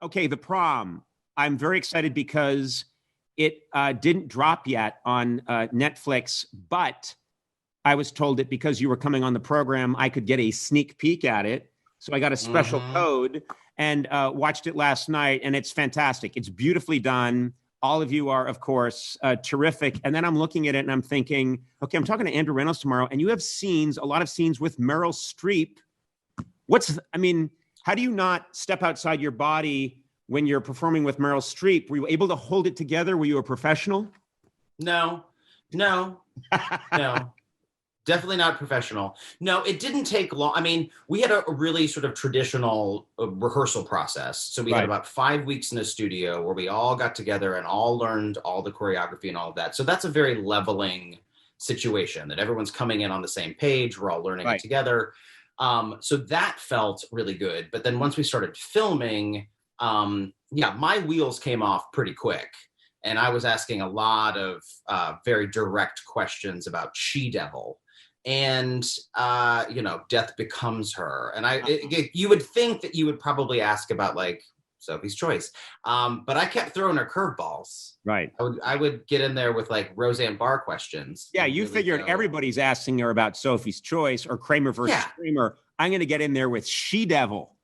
Okay, The Prom. I'm very excited because it didn't drop yet on Netflix, but I was told that because you were coming on the program, I could get a sneak peek at it. So I got a special code and watched it last night, and it's fantastic. It's beautifully done. All of you are, of course, terrific. And then I'm looking at it and I'm thinking, okay, I'm talking to Andrew Rannells tomorrow, and you have a lot of scenes with Meryl Streep. How do you not step outside your body when you're performing with Meryl Streep? Were you able to hold it together? Were you a professional? No. Definitely not professional. No, it didn't take long. I mean, we had a really sort of traditional rehearsal process. So we had about 5 weeks in a studio where we all got together and all learned all the choreography and all of that. So that's a very leveling situation that everyone's coming in on the same page. We're all learning it together. So that felt really good. But then once we started filming, my wheels came off pretty quick. And I was asking a lot of very direct questions about She-Devil. And, death becomes her. And you would think that you would probably ask about like Sophie's Choice. But I kept throwing her curveballs. Right. I would get in there with like Roseanne Barr questions. Yeah, you figured everybody's asking her about Sophie's Choice or Kramer versus Kramer. I'm going to get in there with She-Devil.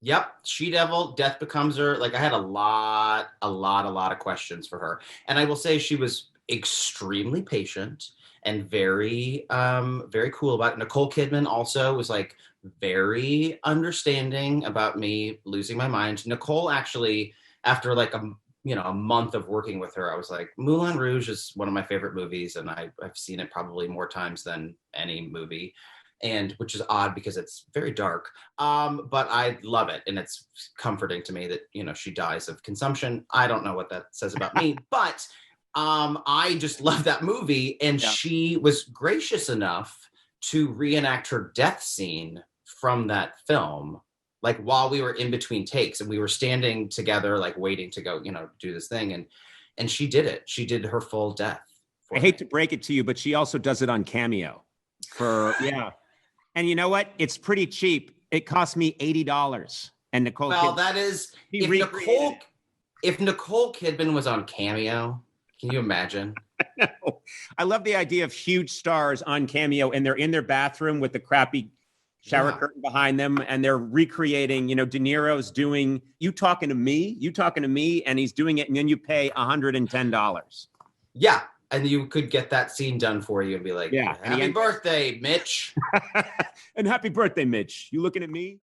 Yep. She-Devil, death becomes her. Like I had a lot of questions for her. And I will say she was extremely patient and very, very cool about it. Nicole Kidman also was like very understanding about me losing my mind. Nicole actually, after like a month of working with her, I was like, Moulin Rouge is one of my favorite movies. And I've seen it probably more times than any movie. And which is odd because it's very dark. But I love it. And it's comforting to me that, she dies of consumption. I don't know what that says about me, but I just love that movie. And she was gracious enough to reenact her death scene from that film, like while we were in between takes and we were standing together, like waiting to go, do this thing. And she did it. She did her full death. I hate to break it to you, but she also does it on Cameo And you know what? It's pretty cheap. It cost me $80. And Nicole Kidman, that is, if Nicole Kidman was on Cameo, can you imagine? I love the idea of huge stars on Cameo and they're in their bathroom with the crappy shower curtain behind them and they're recreating, De Niro's doing, you talking to me, and he's doing it and then you pay $110. Yeah. And you could get that scene done for you and be like, happy birthday, Mitch. And happy birthday, Mitch. You looking at me?